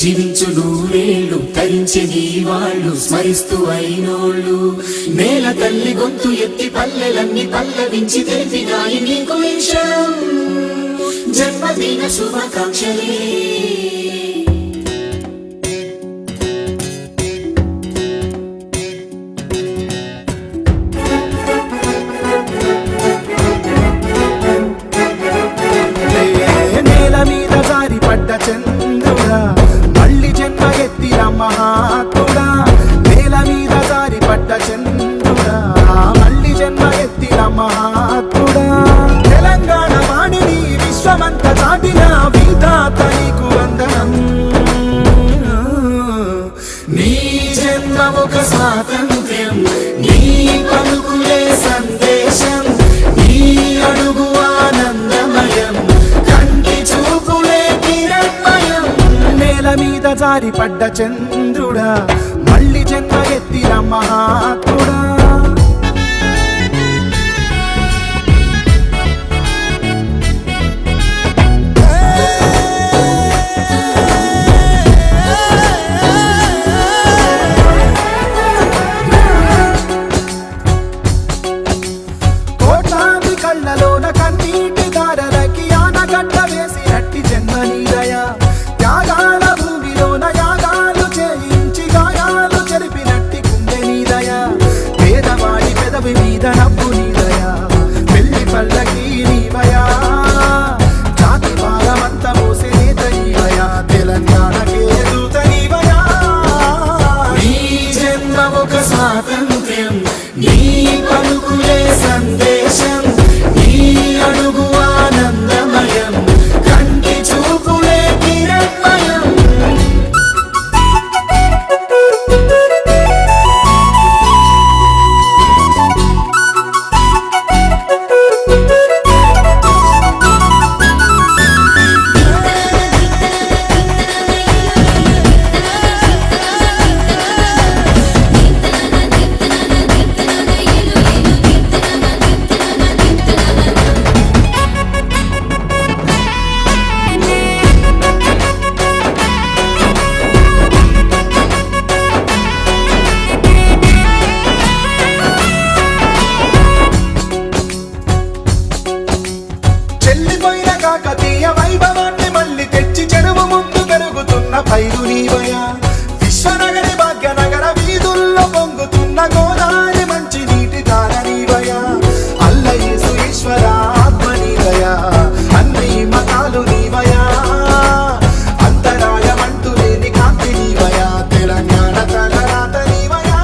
జీవించు నూరేళ్ళు తరించే నీ వాళ్ళు స్మరిస్తూ అయినోళ్ళు నేల తల్లి గొంతు ఎత్తి పల్లెలన్నీ పల్లవించి తెలిపినాయి నీకు ఈ క్షణం జన్మదిన శుభాకాంక్షలే చంద్రుడా మళ్ళీ జన్మ ఎత్తిన మహాత్ముడా నేల మీద జారి పడ్డ చంద్రుడా మళ్ళీ జన్మ ఎత్తిన మహాత్ముడా తెలంగాణ వాణిని విశ్వమంత చాటిన విధాత నీకు వందనం నీ జన్మ ఒక స్వాతంత్ర్యం నీ పలుకులే సందేశం నీ అడుగు ఆనందమయం మీద జారి పడ్డ చంద్రుడా మళ్ళీ జన్మ ఎత్తిన మహాత్ముడా కోట్లాది కళ్ళలోన కన్నీటి దారలకి ఆనగడ్డ వేసినట్టి జన్మ నీదయా త్యాగాల యాగాలు చేయించి గాయాలు చెరిపినట్టి గుండె నీదయా పేదవాడి పెదవి మీద నవ్వు నీదయా పెళ్లి పల్లకి నీవయా జాతి భారమంత మోసే నేత నీవయా తెలంగాణకే దూత నీవయా నీ జన్మ ఒక స్వాతంత్ర్యం నీ పలుకులే సందేశం నీ అడుగు ఆనందమయం కంటి చూపులే కిరణమయం కాకతీయ వైభవాన్ని మళ్ళీ తెచ్చి చెరువు ముందు పెరుగుతున్న పైరు నీవయా విశ్వనగరి భాగ్యనగర వీధుల్లో పొంగుతున్న గోదావరి మంచి నీటి ధార నీవయా అల్లయేసు ఈశ్వర ఆత్మ నీవయా అన్ని మతాలు నీవయా అంతరాయమంటూ లేని కాంతి నీవయా తెలంగాణ తలరాత నీవయా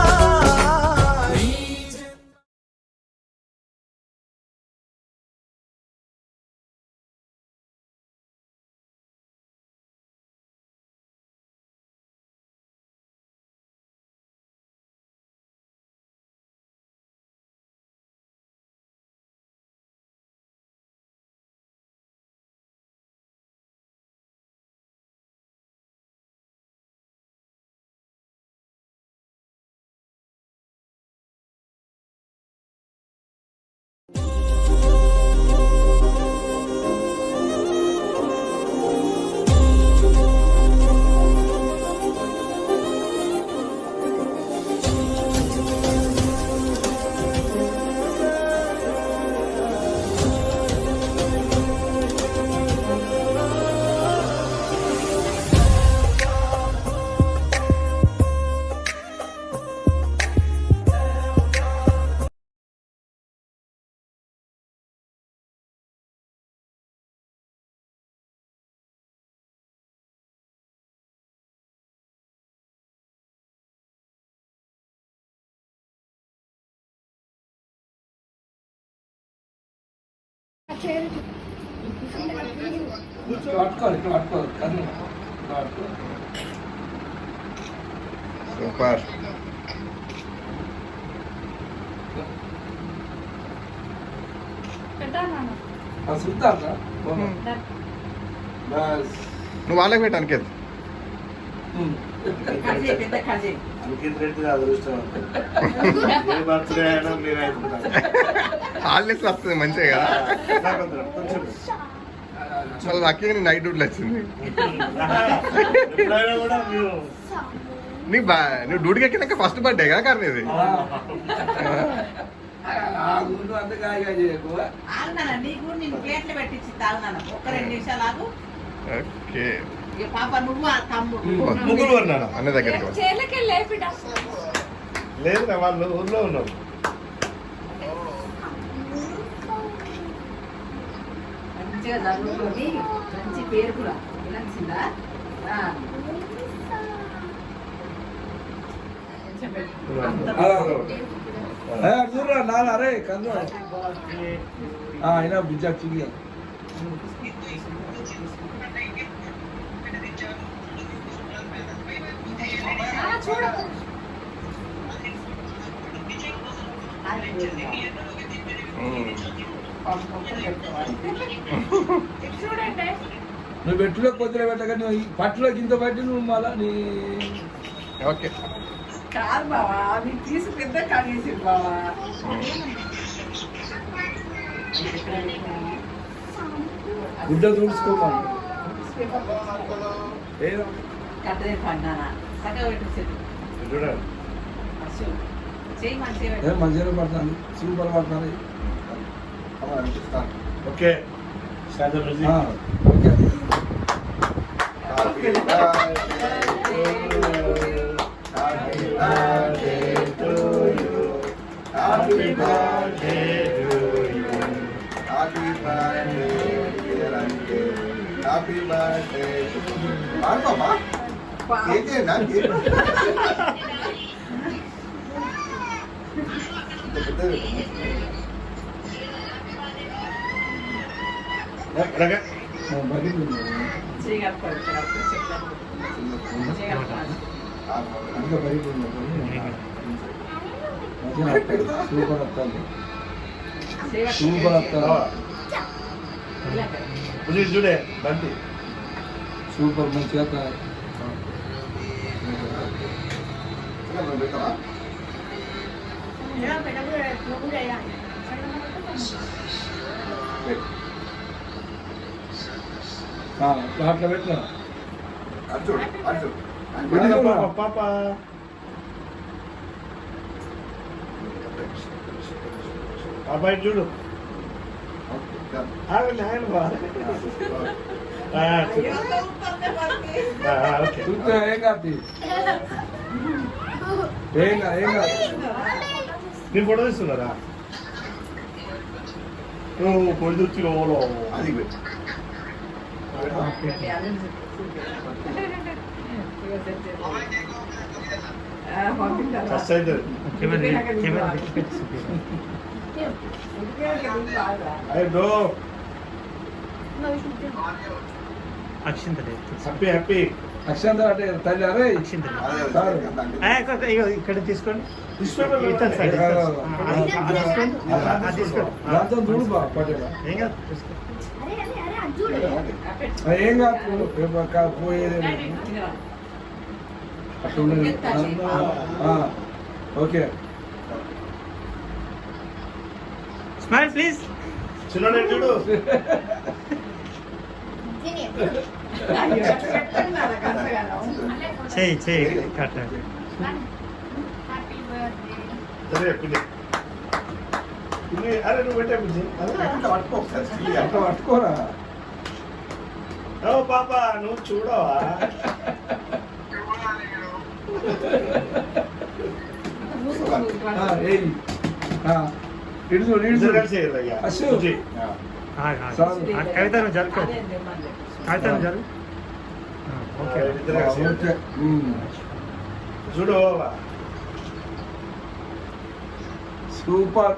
సూపర్ నువ్వు వాళ్ళకి పెట్టు అంకిత్ హాలిడేస్ వస్తుంది మంచిగా కదా మళ్ళీ లక్కీగా నీ నైట్ డ్యూటీలు వచ్చింది ఎప్పుడైనా కూడా మీరు నీకు నువ్వు డ్యూటీకి ఎక్కినాక ఫస్ట్ బర్త్డే కదా కానీ ఇది ఆగునానా నీకు నేను ప్లేట్లు పెట్టించి తాగునాను ఒక్క 2 నిమిషాలు ఆగు ఓకే ఇక పాప నువ్వు ఆ తమ్ముడు ముగ్గురు ఉన్నాను అన్న దగ్గరికి వా. లేదు వాళ్ళు ఊర్లో ఉన్నారు మంచిగా చదువుకొని మంచి పేరు కూడా వినొచ్చిందా చూడరా నాన్న అరే కందు అయినా బిజ్జా చిగి నువ్వు పెట్టులో కొద్దిగా పెట్టగా నువ్వు ఈ పట్టులో గింత పట్టి నువ్వు మళ్ళా నీ ఓకే కాదు బావా నీకు తీసి పెద్ద కడిగేసి బావా గుడ్డ తుడుచుకోమని ఏదో కట్టదే పడినానా చక్కగా పెట్టేసేది చూడండి చేయి మంచిగా ఏం మంచిగా పడుతుంది సూపర్ పడుతుంది ఓకే శాంతం రుచి ఓకే హ్యాపీ బర్త్డే పాడమ్మా కేకేనా చేయి కట్టుకోవాలి ఇంకా బయట సూపర్ వస్తుంది సూపర్ వస్తుంది చూడే బంతి సూపర్ మంచిగా అట్లా పెట్టినా అర్జున్ అర్జున్ పాప పాప చూడు ఆగండి ఓకే చూస్తే ఏం కాదు ఏం కాదు ఏం కాదు మీరు ఫోటో తీస్తున్నారా నువ్వు పొడి వచ్చి ఓలో అది పెట్టు ఫస్ట్ అయితే అయ్యో బ్రో హ్యాపీ హ్యాపీ అక్షంత అంటే తల్లి అరే ఇక్కడ తీసుకోండి దాంతో చూడు బా పట్టేలా ఏం కాదు తీసుకో. ఏం కాదు పోయేది అట్లా ఉండదు ఓకే స్మైల్ ప్లీజ్ చిన్న చూడు చేయి కట్ట సరే పిల్లి పిల్లి అరే నువ్వు పెట్టే పిల్లి పట్టుకో ఒకసారి అట్లా పట్టుకోరా ఓ పాప నువ్వు చూడవా ఏయ్ ఇటు చూడు ఇటు చూడు కలిసి అశు. కవిత నువ్వు జరుపు కవిత నువ్వు జరుగు ఓకే ఓకే చూడు బాబా సూపర్